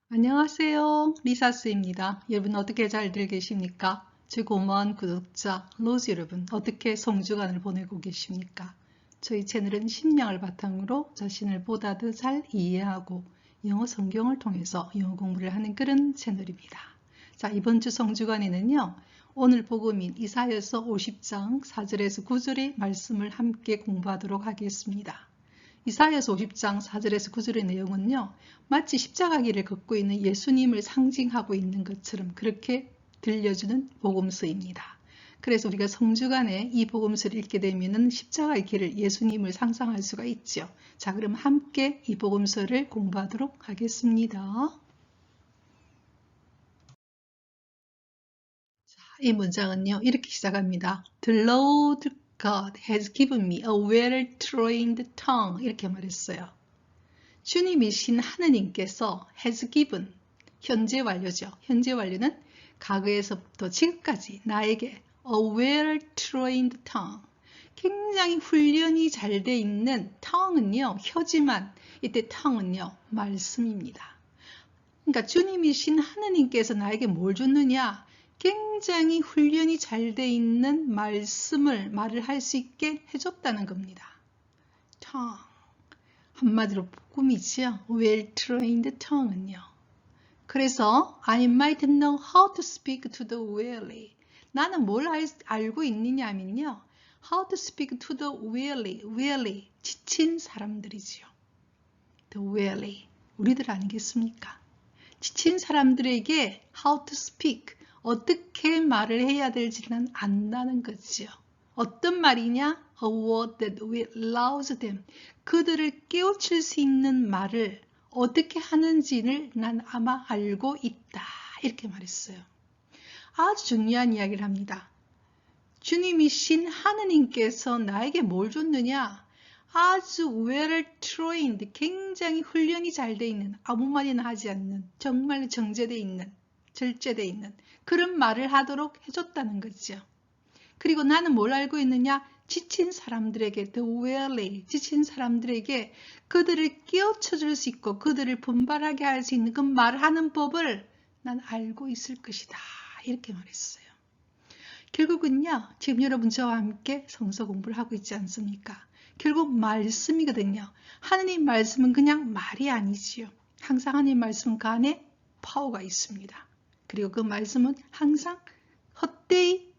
안녕하세요. 리사스입니다. 여러분 어떻게 잘들 계십니까? 제 고마운 구독자 로즈 여러분 어떻게 성주간을 보내고 계십니까? 저희 채널은 심령을 바탕으로 자신을 보다 더 잘 이해하고 영어 성경을 통해서 영어 공부를 하는 그런 채널입니다. 자, 이번 주 성주간에는요. 오늘 복음인 이사야서 50장 4절에서 9절의 말씀을 함께 공부하도록 하겠습니다. 이사야서 50장 4절에서 9절의 내용은요. 마치 십자가 길을 걷고 있는 예수님을 상징하고 있는 것처럼 그렇게 들려주는 복음서입니다. 그래서 우리가 성주간에 이 복음서를 읽게 되면 십자가의 길을 예수님을 상상할 수가 있죠. 자, 그럼 함께 이 복음서를 공부하도록 하겠습니다. 이 문장은요. 이렇게 시작합니다. The Lord God has given me a well-trained tongue. 이렇게 말했어요. 주님이신 하느님께서 has given, 현재 완료죠. 현재 완료는 과거에서부터 지금까지 나에게 a well-trained tongue, 굉장히 훈련이 잘 돼 있는 tongue은요. 혀지만 이때 tongue은요. 말씀입니다. 그러니까 주님이신 하느님께서 나에게 뭘 줬느냐? 굉장히 훈련이 잘 돼 있는 말을 할 수 있게 해줬다는 겁니다. tongue. 한마디로 복음이지요. well-trained tongue은요. 그래서 I might know how to speak to the weary. 나는 뭘 알고 있느냐면요. How to speak to the weary. weary, 지친 사람들이지요. The weary, 우리들 아니겠습니까? 지친 사람들에게 how to speak, 어떻게 말을 해야 될지는 안다는 거지요. 어떤 말이냐? A word that will rouse them. 그들을 깨우칠 수 있는 말을 어떻게 하는지를 난 아마 알고 있다. 이렇게 말했어요. 아주 중요한 이야기를 합니다. 주님이신 하느님께서 나에게 뭘 줬느냐? 아주 well-trained, 굉장히 훈련이 잘 돼 있는, 아무 말이나 하지 않는, 정말 정제돼 있는, 절제돼 있는 그런 말을 하도록 해줬다는 거죠. 그리고 나는 뭘 알고 있느냐? 지친 사람들에게, the weary, 지친 사람들에게 그들을 깨우쳐줄 수 있고 그들을 분발하게 할 수 있는 그 말하는 법을 난 알고 있을 것이다. 이렇게 말했어요. 결국은요. 지금 여러분 저와 함께 성서 공부를 하고 있지 않습니까? 결국 말씀이거든요. 하느님 말씀은 그냥 말이 아니지요. 항상 하느님 말씀 그 안에 파워가 있습니다. 그리고 그 말씀은 항상 헛되이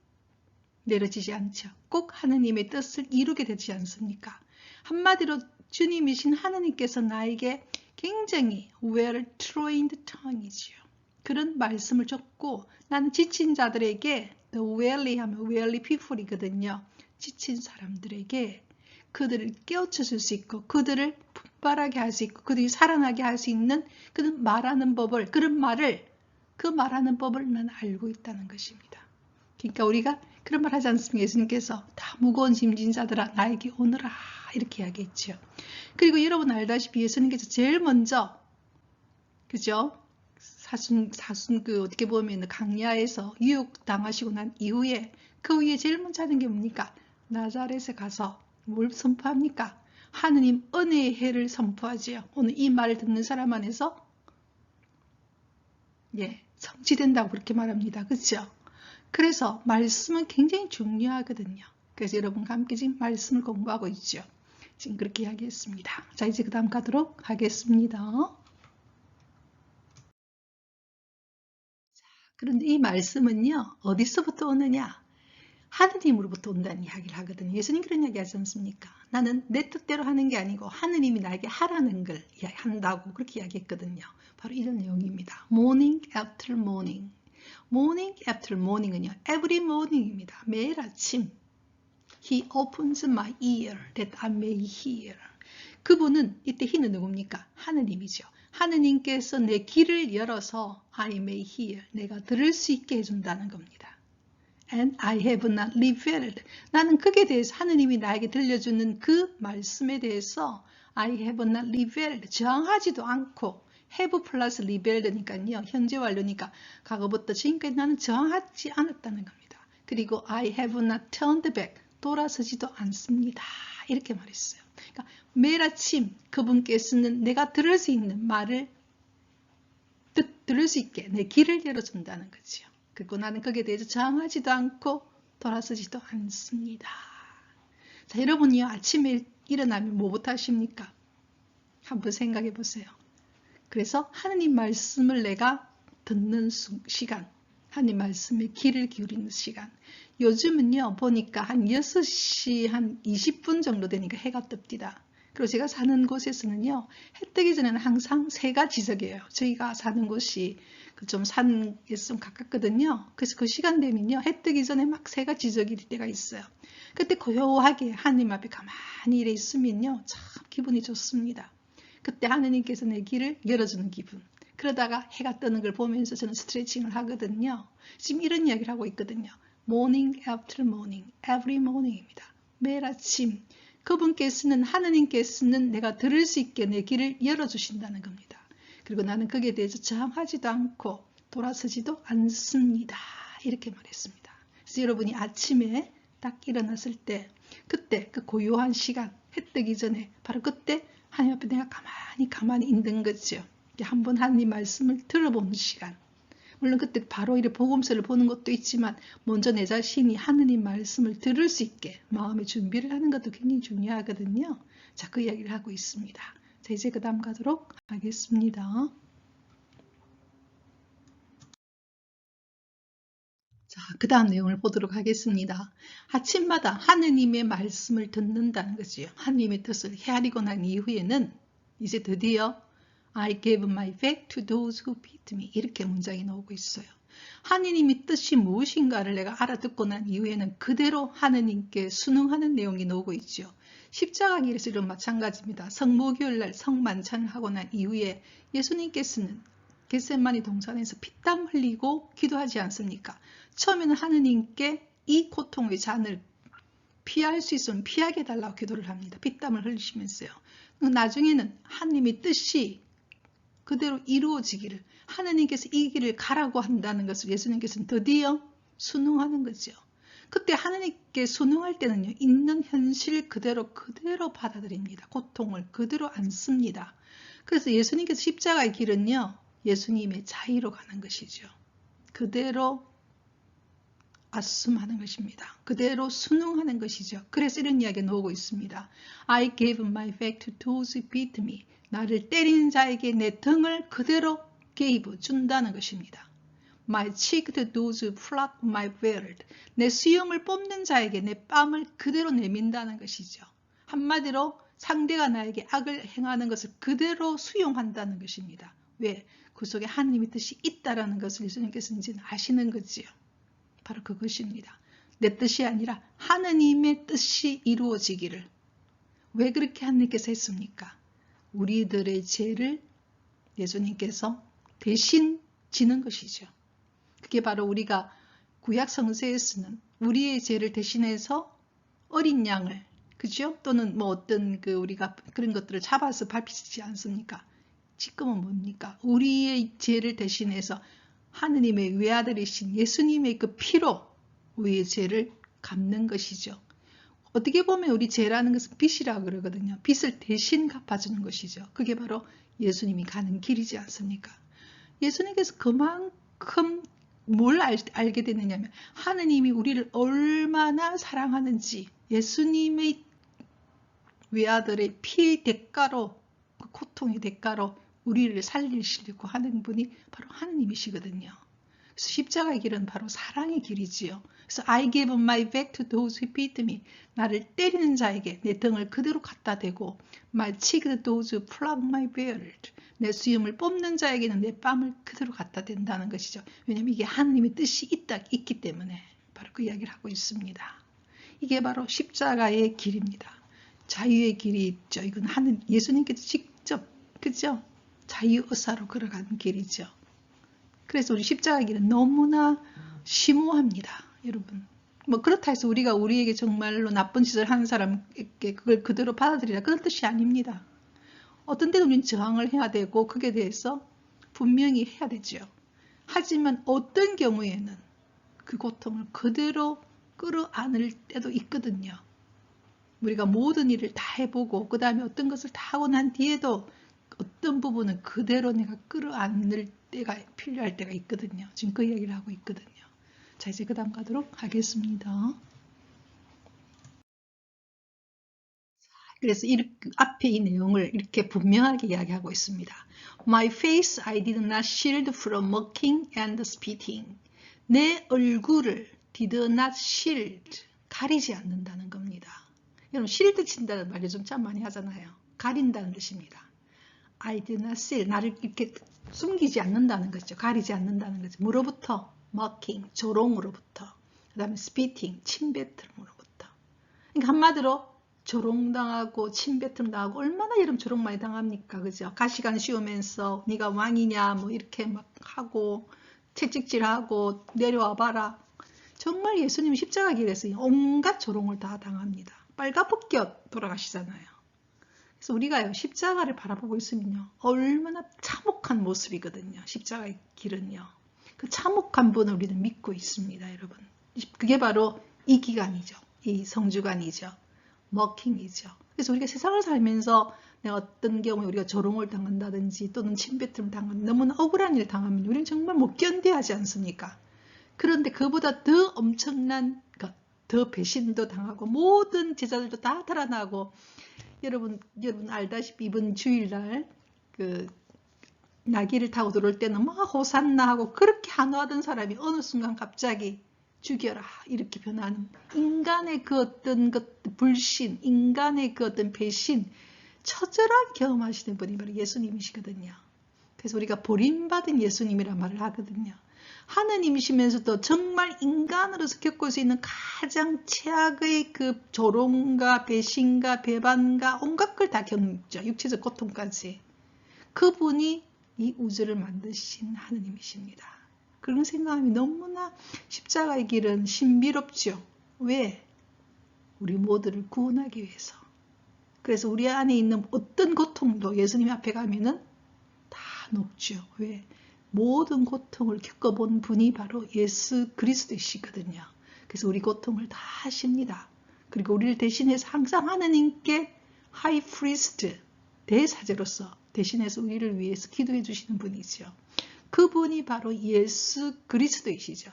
내려지지 않죠. 꼭 하느님의 뜻을 이루게 되지 않습니까? 한마디로 주님이신 하느님께서 나에게 굉장히 well-trained tongue이지요. 그런 말씀을 줬고 나는 지친 자들에게 the weary 하면 weary people이거든요. 지친 사람들에게 그들을 깨우쳐 줄 수 있고 그들을 분발하게 할 수 있고 그들이 살아나게 할 수 있는 그런 말하는 법을 그런 말을 그 말하는 법을 난 알고 있다는 것입니다. 그러니까 우리가 그런 말 하지 않습니까? 예수님께서 다 무거운 짐진 자들아 나에게 오너라 이렇게 이야기했죠. 그리고 여러분 알다시피 예수님께서 제일 먼저 그죠? 사순 그 어떻게 보면 강야에서 유혹 당하시고 난 이후에 그 위에 제일 먼저 하는 게 뭡니까? 나자렛에 가서 뭘 선포합니까? 하느님 은혜의 해를 선포하지요. 오늘 이 말을 듣는 사람 안에서 성취된다고 그렇게 말합니다. 그렇죠? 그래서 말씀은 굉장히 중요하거든요. 그래서 여러분과 함께 지금 말씀을 공부하고 있죠. 지금 그렇게 이야기했습니다. 자, 이제 그 다음 가도록 하겠습니다. 그런데 이 말씀은요. 어디서부터 오느냐? 하느님으로부터 온다는 이야기를 하거든요. 예수님 그런 이야기 하지 않습니까? 나는 내 뜻대로 하는 게 아니고 하느님이 나에게 하라는 걸 한다고 그렇게 이야기했거든요. 바로 이런 내용입니다. Morning after morning. Morning after morning은요. Every morning입니다. 매일 아침. He opens my ear that I may hear. 그분은 이때 he는 누굽니까? 하느님이죠. 하느님께서 내 귀를 열어서 I may hear. 내가 들을 수 있게 해준다는 겁니다. And I have not rebelled. 나는 그게 대해서 하느님이 나에게 들려주는 그 말씀에 대해서 I have not rebelled. 저항하지도 않고 have 플러스 rebelled니까요. 현재 완료니까 과거부터 지금까지 나는 저항하지 않았다는 겁니다. 그리고 I have not turned back. 돌아서지도 않습니다. 이렇게 말했어요. 그러니까 매일 아침 그분께서는 내가 들을 수 있는 말을 들을 수 있게 내 길을 열어준다는 거지요. 그리고 나는 거기에 대해서 저항하지도 않고 돌아서지도 않습니다. 자, 여러분이요, 아침에 일어나면 뭐부터 하십니까? 한번 생각해 보세요. 그래서 하느님 말씀을 내가 듣는 시간, 하느님 말씀에 귀를 기울이는 시간. 요즘은요, 보니까 한 6시 한 20분 정도 되니까 해가 뜹니다. 그리고 제가 사는 곳에서는요, 해 뜨기 전에는 항상 새가 지저귀해요. 저희가 사는 곳이 좀 산에 좀 가깝거든요. 그래서 그 시간 되면요, 해 뜨기 전에 막 새가 지저귀일 때가 있어요. 그때 고요하게 하느님 앞에 가만히 이래 있으면요, 참 기분이 좋습니다. 그때 하느님께서 내 길을 열어주는 기분. 그러다가 해가 뜨는 걸 보면서 저는 스트레칭을 하거든요. 지금 이런 이야기를 하고 있거든요. Morning after morning, every morning입니다. 매일 아침 그분께서는, 하느님께서는 내가 들을 수 있게 내 길을 열어주신다는 겁니다. 그리고 나는 거기에 대해서 저항하지도 않고 돌아서지도 않습니다. 이렇게 말했습니다. 그래서 여러분이 아침에 딱 일어났을 때, 그때 그 고요한 시간, 해 뜨기 전에 바로 그때 하나님 앞에 내가 가만히 있는 거죠. 한번 하나님 말씀을 들어보는 시간. 물론 그때 바로 이렇게 복음서를 보는 것도 있지만 먼저 내 자신이 하느님 말씀을 들을 수 있게 마음의 준비를 하는 것도 굉장히 중요하거든요. 자, 그 이야기를 하고 있습니다. 자, 이제 그 다음 가도록 하겠습니다. 자, 그 다음 내용을 보도록 하겠습니다. 아침마다 하느님의 말씀을 듣는다는 거지요. 하느님의 뜻을 헤아리고 난 이후에는 이제 드디어 I gave my back to those who beat me. 이렇게 문장이 나오고 있어요. 하느님의 뜻이 무엇인가를 내가 알아듣고 난 이후에는 그대로 하느님께 순응하는 내용이 나오고 있죠. 십자가 길에서 이런 마찬가지입니다. 성모교일날 성만찬을 하고 난 이후에 예수님께서는 겟세마니 동산에서 피땀 흘리고 기도하지 않습니까? 처음에는 하느님께 이 고통의 잔을 피할 수 있으면 피하게 해달라고 기도를 합니다. 피땀을 흘리시면서요. 나중에는 하느님의 뜻이 그대로 이루어지기를, 하느님께서 이 길을 가라고 한다는 것을 예수님께서는 드디어 순응하는 거죠. 그때 하느님께 순응할 때는요, 있는 현실 그대로 받아들입니다. 고통을 그대로 안습니다. 그래서 예수님께서 십자가의 길은요, 예수님의 자의로 가는 것이죠. 그대로 아숨하는 것입니다. 그대로 순응하는 것이죠. 그래서 이런 이야기가 나오고 있습니다. I gave my back to those who beat me. 나를 때리는 자에게 내 등을 그대로 gave, 준다는 것입니다. My cheek to those who pluck my beard. 내 수염을 뽑는 자에게 내 뺨을 그대로 내민다는 것이죠. 한마디로 상대가 나에게 악을 행하는 것을 그대로 수용한다는 것입니다. 왜? 그 속에 하나님의 뜻이 있다는 것을 예수님께서는 이제 아시는 거지요. 바로 그것입니다. 내 뜻이 아니라 하느님의 뜻이 이루어지기를. 왜 그렇게 하느님께서 했습니까? 우리들의 죄를 예수님께서 대신 지는 것이죠. 그게 바로 우리가 구약 성서에서는 우리의 죄를 대신해서 어린 양을, 그죠? 또는 뭐 어떤 우리가 그런 것들을 잡아서 밟히지 않습니까? 지금은 뭡니까? 우리의 죄를 대신해서 하느님의 외아들이신 예수님의 그 피로 우리의 죄를 갚는 것이죠. 어떻게 보면 우리 죄라는 것은 빚이라고 그러거든요. 빚을 대신 갚아주는 것이죠. 그게 바로 예수님이 가는 길이지 않습니까? 예수님께서 그만큼 뭘 알게 됐느냐면 하느님이 우리를 얼마나 사랑하는지, 예수님의 외아들의 피의 대가로, 그 고통의 대가로 우리를 살리시려고 하는 분이 바로 하느님이시거든요. 그래서 십자가의 길은 바로 사랑의 길이지요. 그래서 I gave my back to those who beat me. 나를 때리는 자에게 내 등을 그대로 갖다 대고 my cheek to those who pluck my beard. 내 수염을 뽑는 자에게는 내 뺨을 그대로 갖다 댄다는 것이죠. 왜냐하면 이게 하느님의 뜻이 있기 때문에 바로 그 이야기를 하고 있습니다. 이게 바로 십자가의 길입니다. 자유의 길이 있죠. 이건 예수님께서 직접, 그죠? 자유의사로 걸어가는 길이죠. 그래서 우리 십자가 길은 너무나 심오합니다. 여러분. 뭐 그렇다 해서 우리가 우리에게 정말로 나쁜 짓을 하는 사람에게 그걸 그대로 받아들이라, 그런 뜻이 아닙니다. 어떤 때는 우리는 저항을 해야 되고 그에 대해서 분명히 해야 되죠. 하지만 어떤 경우에는 그 고통을 그대로 끌어안을 때도 있거든요. 우리가 모든 일을 다 해보고 그 다음에 어떤 것을 다 하고 난 뒤에도 어떤 부분은 그대로 내가 끌어안을 때가 필요할 때가 있거든요. 지금 그 이야기를 하고 있거든요. 자, 이제 그 다음 가도록 하겠습니다. 그래서 이렇게 앞에 이 내용을 이렇게 분명하게 이야기하고 있습니다. My face I did not shield from mocking and spitting. 내 얼굴을 did not shield, 가리지 않는다는 겁니다. 여러분, 실드 친다는 말 요즘 참 많이 하잖아요. 가린다는 뜻입니다. I did not shield, 나를 이렇게 숨기지 않는다는 거죠. 가리지 않는다는 거죠. 뭐로부터? mocking, 조롱으로부터. 그 다음에 spitting, 침뱉음으로부터. 그러니까 한마디로 조롱당하고 침뱉음 당하고 얼마나 여러분 조롱 많이 당합니까? 그죠? 가시관 씌우면서 네가 왕이냐 뭐 이렇게 막 하고 채찍질하고 내려와 봐라. 정말 예수님 십자가 길에서 온갖 조롱을 다 당합니다. 빨가벗겨 돌아가시잖아요. 그래서 우리가요 십자가를 바라보고 있으면요 얼마나 참혹한 모습이거든요. 십자가의 길은요. 그 참혹한 분을 우리는 믿고 있습니다, 여러분. 그게 바로 이 기간이죠. 이 성주간이죠. 머킹이죠. 그래서 우리가 세상을 살면서 내가 어떤 경우에 우리가 조롱을 당한다든지 또는 침뱉음을 당하는 너무나 억울한 일을 당하면 우리는 정말 못 견뎌 하지 않습니까? 그런데 그보다 더 엄청난 더 배신도 당하고 모든 제자들도 다 달아나고 여러분 알다시피 이번 주일날 그 나귀를 타고 들어올 때는 막 호산나 하고 그렇게 환호하던 사람이 어느 순간 갑자기 죽여라 이렇게 변하는 인간의 그 어떤 불신, 인간의 그 어떤 배신 처절하게 경험하시는 분이 바로 예수님이시거든요. 그래서 우리가 버림받은 예수님이란 말을 하거든요. 하느님이시면서도 정말 인간으로서 겪을 수 있는 가장 최악의 그 조롱과 배신과 배반과 온갖 걸 다 겪죠. 육체적 고통까지. 그분이 이 우주를 만드신 하느님이십니다. 그런 생각하면 너무나 십자가의 길은 신비롭죠. 왜? 우리 모두를 구원하기 위해서. 그래서 우리 안에 있는 어떤 고통도 예수님 앞에 가면은 다 녹죠. 왜? 모든 고통을 겪어본 분이 바로 예수 그리스도이시거든요. 그래서 우리 고통을 다 하십니다. 그리고 우리를 대신해서 항상 하느님께 하이 프리스트, 대사제로서 대신해서 우리를 위해서 기도해 주시는 분이죠. 그분이 바로 예수 그리스도이시죠.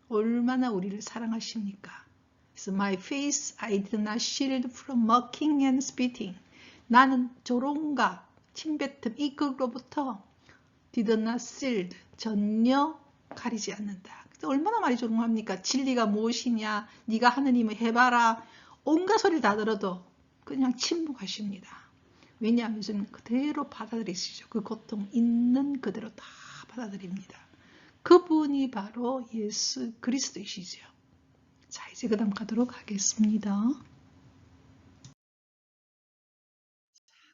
얼마나 우리를 사랑하십니까? 그래서 my face I did not shield from mocking and spitting. 나는 조롱과 침뱉음 이걸로부터 did not shield, 전혀 가리지 않는다. 얼마나 많이 조롱합니까? 진리가 무엇이냐? 네가 하느님을 해봐라. 온갖 소리를 다 들어도 그냥 침묵하십니다. 왜냐하면 요즘 그대로 받아들이시죠. 그 고통 있는 그대로 다 받아들입니다. 그분이 바로 예수 그리스도이시죠. 자, 이제 그 다음 가도록 하겠습니다.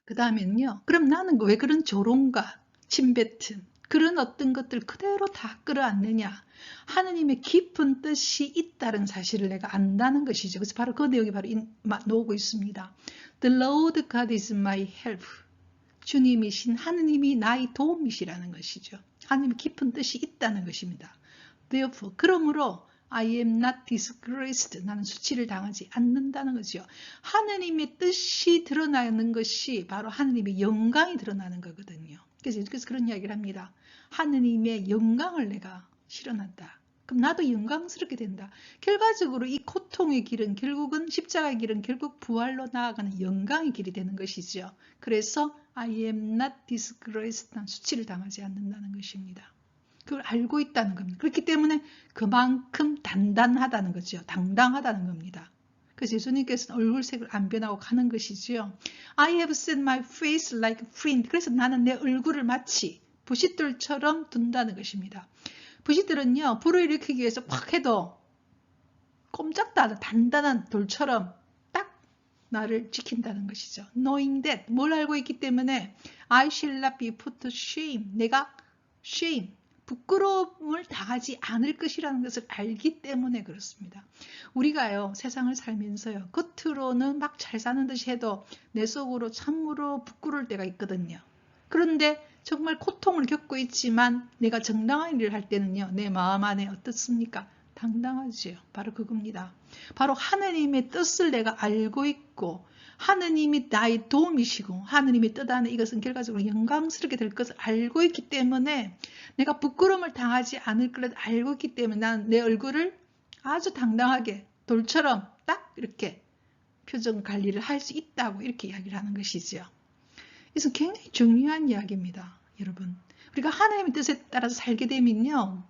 그 다음에는요. 그럼 나는 왜 그런 조롱과 침뱉음 그런 어떤 것들 그대로 다 끌어안느냐. 하느님의 깊은 뜻이 있다는 사실을 내가 안다는 것이죠. 그래서 바로 그 내용이 바로 나오고 있습니다. The Lord God is my help. 주님이신 하느님이 나의 도움이시라는 것이죠. 하느님의 깊은 뜻이 있다는 것입니다. Therefore, 그러므로 I am not disgraced. 나는 수치를 당하지 않는다는 거죠. 하느님의 뜻이 드러나는 것이 바로 하느님의 영광이 드러나는 거거든요. 그래서 그런 이야기를 합니다. 하느님의 영광을 내가 실현한다. 그럼 나도 영광스럽게 된다. 결과적으로 이 고통의 길은 결국은 십자가의 길은 결국 부활로 나아가는 영광의 길이 되는 것이죠. 그래서 I am not disgraced. 난 수치를 당하지 않는다는 것입니다. 그걸 알고 있다는 겁니다. 그렇기 때문에 그만큼 단단하다는 거죠. 당당하다는 겁니다. 그래서 예수님께서는 얼굴색을 안 변하고 가는 것이지요. I have set my face like flint. 그래서 나는 내 얼굴을 마치 부싯돌처럼 둔다는 것입니다. 부싯돌은요, 불을 일으키기 위해서 팍 해도 꼼짝도 않은 단단한 돌처럼 딱 나를 지킨다는 것이죠. Knowing that, 뭘 알고 있기 때문에 I shall not be put to shame. 내가 shame, 부끄러움을 당하지 않을 것이라는 것을 알기 때문에 그렇습니다. 우리가요 세상을 살면서요 겉으로는 막 잘 사는 듯이 해도 내 속으로 참으로 부끄러울 때가 있거든요. 그런데 정말 고통을 겪고 있지만 내가 정당한 일을 할 때는요 내 마음 안에 어떻습니까? 당당하지요. 바로 그겁니다. 바로 하느님의 뜻을 내가 알고 있고 하느님이 나의 도움이시고 하느님의 뜻 안에 이것은 결과적으로 영광스럽게 될 것을 알고 있기 때문에 내가 부끄러움을 당하지 않을 것을 알고 있기 때문에 난 내 얼굴을 아주 당당하게 돌처럼 딱 이렇게 표정 관리를 할 수 있다고 이렇게 이야기를 하는 것이죠. 그래서 굉장히 중요한 이야기입니다. 여러분, 우리가 하나님의 뜻에 따라서 살게 되면요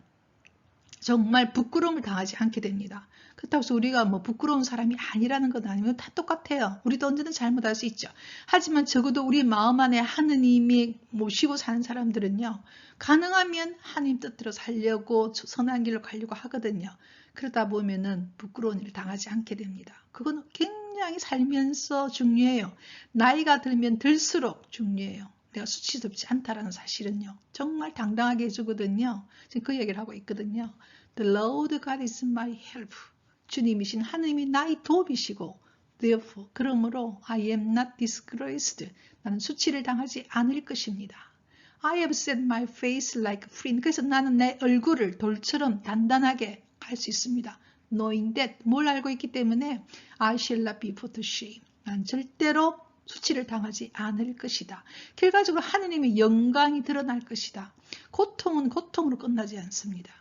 정말 부끄러움을 당하지 않게 됩니다. 그렇다고 해서 우리가 뭐 부끄러운 사람이 아니라는 건 아니면 다 똑같아요. 우리도 언제든 잘못할 수 있죠. 하지만 적어도 우리 마음 안에 하느님이 모시고 사는 사람들은요. 가능하면 하나님 뜻대로 살려고 선한 길로 가려고 하거든요. 그러다 보면은 부끄러운 일을 당하지 않게 됩니다. 그건 굉장히 살면서 중요해요. 나이가 들면 들수록 중요해요. 내가 수치스럽지 않다라는 사실은요. 정말 당당하게 해주거든요. 지금 그 얘기를 하고 있거든요. The Lord God is my help. 주님이신 하느님이 나의 도움이시고 Therefore, 그러므로 I am not disgraced. 나는 수치를 당하지 않을 것입니다. I have set my face like flint. 그래서 나는 내 얼굴을 돌처럼 단단하게 할 수 있습니다. Knowing that, 뭘 알고 있기 때문에 I shall not be put to shame. 난 절대로 수치를 당하지 않을 것이다. 결과적으로 하느님의 영광이 드러날 것이다. 고통은 고통으로 끝나지 않습니다.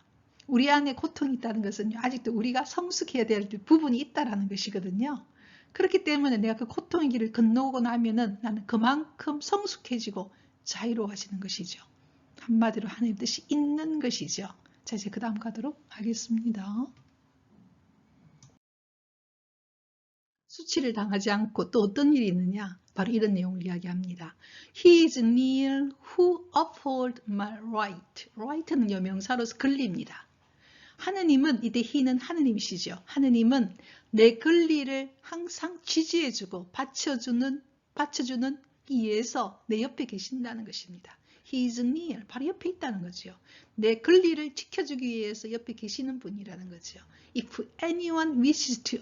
우리 안에 고통이 있다는 것은 아직도 우리가 성숙해야 될 부분이 있다는 것이거든요. 그렇기 때문에 내가 그 고통의 길을 건너고 나면은 나는 그만큼 성숙해지고 자유로워지는 것이죠. 한마디로 하나님 뜻이 있는 것이죠. 자, 이제 그 다음 가도록 하겠습니다. 수치를 당하지 않고 또 어떤 일이 있느냐? 바로 이런 내용을 이야기합니다. He is near who uphold my right. right는요 명사로서 권리입니다. 하느님은 이때 he는 하느님이시죠. 하느님은 내 권리를 항상 지지해주고 받쳐주는 이에서 내 옆에 계신다는 것입니다. He is near. 바로 옆에 있다는 거죠. 내 권리를 지켜주기 위해서 옆에 계시는 분이라는 거죠. If anyone wishes to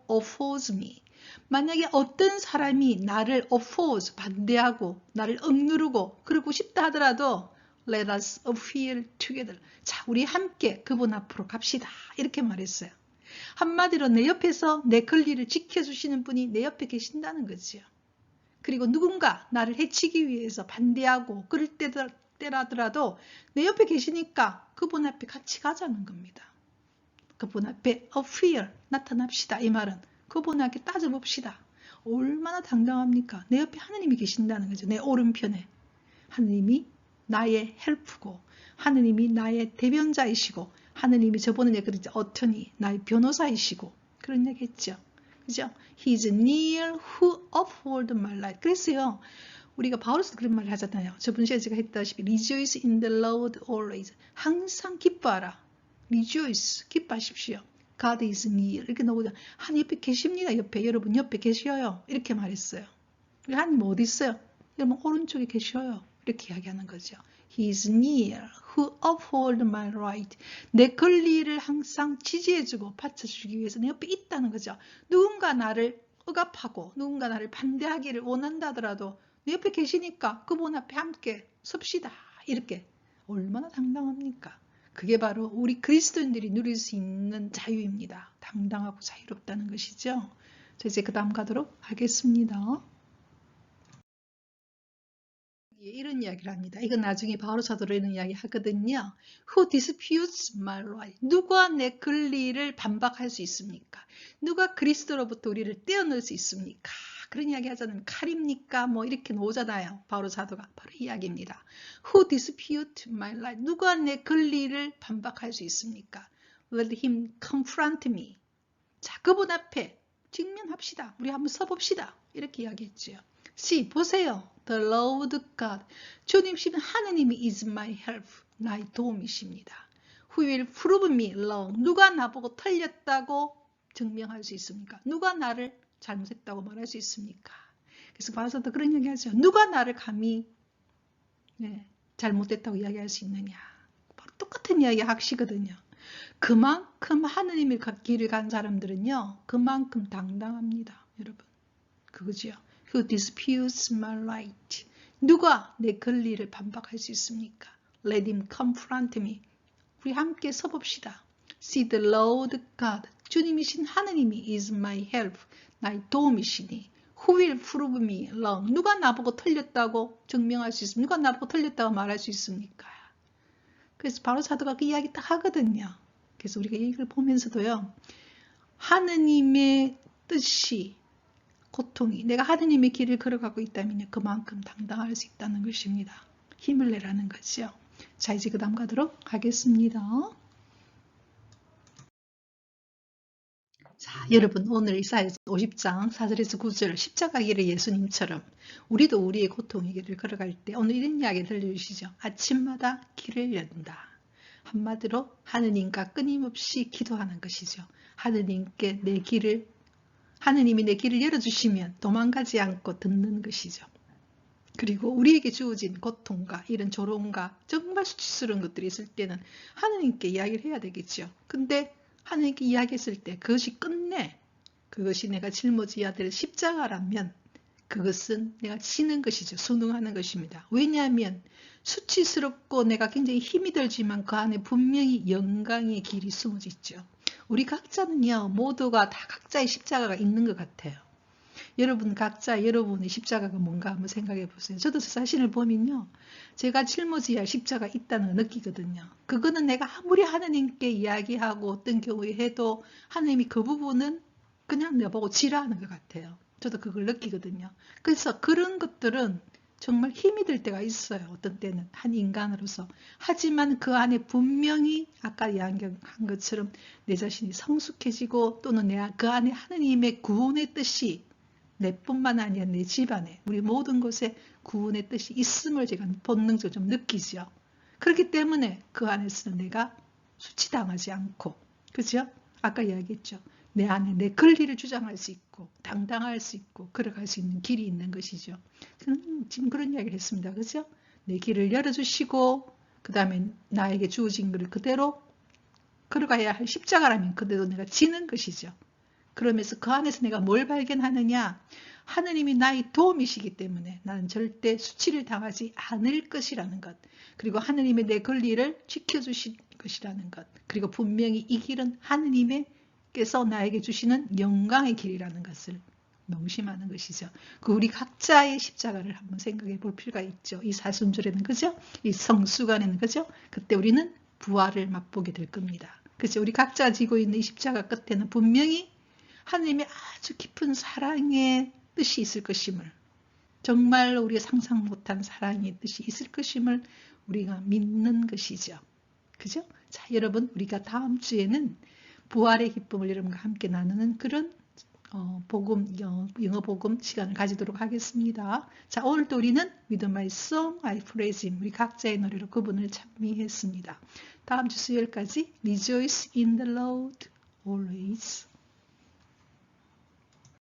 oppose me. 만약에 어떤 사람이 나를 oppose, 반대하고 나를 억누르고 그러고 싶다 하더라도 Let us appeal together. 자, 우리 함께 그분 앞으로 갑시다. 이렇게 말했어요. 한마디로 내 옆에서 내 권리를 지켜주시는 분이 내 옆에 계신다는 거죠. 그리고 누군가 나를 해치기 위해서 반대하고 그럴 때라더라도 내 옆에 계시니까 그분 앞에 같이 가자는 겁니다. 그분 앞에 appear, 나타납시다. 이 말은 그분 앞에 따져봅시다. 얼마나 당당합니까? 내 옆에 하느님이 계신다는 거죠. 내 오른편에. 하느님이 나의 헬프고 하느님이 나의 대변자이시고 하느님이 저번에 그랬죠. 어터니 나의 변호사이시고 그런 얘기 했죠. 그죠? He is near who uphold my life. 그래서요. 우리가 바울에서 그런 말을 하잖아요. 저번 시간에 제가 했다시피 Rejoice in the Lord always. 항상 기뻐하라. Rejoice. 기뻐하십시오. God is near. 이렇게 나오죠. 하나님 옆에 계십니다. 옆에. 여러분 옆에 계셔요. 이렇게 말했어요. 하나님 어디 있어요? 여러분 오른쪽에 계셔요. 이렇게 이야기하는 거죠. He is near who uphold my right. 내 권리를 항상 지지해주고 받쳐주기 위해서 내 옆에 있다는 거죠. 누군가 나를 억압하고 누군가 나를 반대하기를 원한다 하더라도 내 옆에 계시니까 그분 앞에 함께 섭시다. 이렇게 얼마나 당당합니까? 그게 바로 우리 그리스도인들이 누릴 수 있는 자유입니다. 당당하고 자유롭다는 것이죠. 자, 이제 그 다음 가도록 하겠습니다. 이런 이야기를 합니다. 이건 나중에 바로 사도로 이런 이야기 하거든요. Who disputes my right? 누가 내 권리를 반박할 수 있습니까? 누가 그리스도로부터 우리를 떼어낼 수 있습니까? 그런 이야기 하자면 칼입니까? 뭐 이렇게 나오잖아요. 바로 사도가 바로 이 이야기입니다. Who disputes my right? 누가 내 권리를 반박할 수 있습니까? Let him confront me. 자, 그분 앞에 직면합시다. 우리 한번 서봅시다. 이렇게 이야기했죠. See, 보세요. The Lord God. 주님이신 하느님이 is my help. 나의 도움이십니다. Who will prove me wrong. 누가 나보고 틀렸다고 증명할 수 있습니까? 누가 나를 잘못했다고 말할 수 있습니까? 그래서 바울사도 그런 이야기 하죠. 누가 나를 감히 잘못됐다고 이야기할 수 있느냐. 바로 똑같은 이야기 하시거든요. 그만큼 하느님의 길을 간 사람들은요. 그만큼 당당합니다. 여러분. 그거죠. Who disputes my right. 누가 내 권리를 반박할 수 있습니까? Let him confront me. 우리 함께 서봅시다. See the Lord God. 주님이신 하느님이 is my help. 나의 도움이시니. Who will prove me wrong? 누가 나보고 틀렸다고 증명할 수 있습니까? 누가 나보고 틀렸다고 말할 수 있습니까? 그래서 바로 사도가 그 이야기 딱 하거든요. 그래서 우리가 이걸 보면서도요. 하느님의 뜻이 고통이 내가 하느님의 길을 걸어가고 있다면 그만큼 당당할 수 있다는 것입니다. 힘을 내라는 거죠. 자, 이제 그 다음 가도록 하겠습니다. 자, 여러분 오늘 이사야서 50장 4절에서 9절 십자가 길의 예수님처럼 우리도 우리의 고통의 길을 걸어갈 때 오늘 이런 이야기 들려주시죠. 아침마다 길을 연다. 한마디로 하느님과 끊임없이 기도하는 것이죠. 하느님께 내 길을 하느님이 내 길을 열어주시면 도망가지 않고 듣는 것이죠. 그리고 우리에게 주어진 고통과 이런 조롱과 정말 수치스러운 것들이 있을 때는 하느님께 이야기를 해야 되겠죠. 근데 하느님께 이야기했을 때 그것이 끝내 그것이 내가 짊어져야 될 십자가라면 그것은 내가 지는 것이죠. 순응하는 것입니다. 왜냐하면 수치스럽고 내가 굉장히 힘이 들지만 그 안에 분명히 영광의 길이 숨어져 있죠. 우리 각자는요. 모두가 다 각자의 십자가가 있는 것 같아요. 여러분 각자 여러분의 십자가가 뭔가 한번 생각해 보세요. 저도 제 자신을 보면요. 제가 짊어져야 할 십자가 있다는 걸 느끼거든요. 그거는 내가 아무리 하느님께 이야기하고 어떤 경우에 해도 하느님이 그 부분은 그냥 내보고 지랄하는 것 같아요. 저도 그걸 느끼거든요. 그래서 그런 것들은 정말 힘이 들 때가 있어요. 어떤 때는 한 인간으로서. 하지만 그 안에 분명히 아까 이야기한 것처럼 내 자신이 성숙해지고 또는 내가 그 안에 하느님의 구원의 뜻이 내뿐만 아니라 내 집안에 우리 모든 곳에 구원의 뜻이 있음을 제가 본능적으로 좀 느끼죠. 그렇기 때문에 그 안에서는 내가 수치당하지 않고 그죠? 아까 이야기했죠. 내 안에 내 권리를 주장할 수 있고 당당할 수 있고 걸어갈 수 있는 길이 있는 것이죠. 지금 그런 이야기를 했습니다. 그죠? 내 길을 열어주시고 그 다음에 나에게 주어진 것을 그대로 걸어가야 할 십자가라면 그대로 내가 지는 것이죠. 그러면서 그 안에서 내가 뭘 발견하느냐? 하느님이 나의 도움이시기 때문에 나는 절대 수치를 당하지 않을 것이라는 것. 그리고 하느님의 내 권리를 지켜주실 것이라는 것. 그리고 분명히 이 길은 하느님께서 나에게 주시는 영광의 길이라는 것을 명심하는 것이죠. 그 우리 각자의 십자가를 한번 생각해 볼 필요가 있죠. 이 사순절에는 그죠? 이 성수간에는 그죠? 그때 우리는 부활을 맛보게 될 겁니다. 그죠? 우리 각자 지고 있는 이 십자가 끝에는 분명히 하느님의 아주 깊은 사랑의 뜻이 있을 것임을 정말로 우리가 상상 못한 사랑의 뜻이 있을 것임을 우리가 믿는 것이죠. 그죠? 자, 여러분 우리가 다음 주에는 부활의 기쁨을 여러분과 함께 나누는 그런 복음, 영어 복음 시간을 가지도록 하겠습니다. 자, 오늘도 우리는 With My Song I Praise Him 우리 각자의 노래로 그분을 찬미했습니다. 다음 주 수요일까지 Rejoice in the Lord always.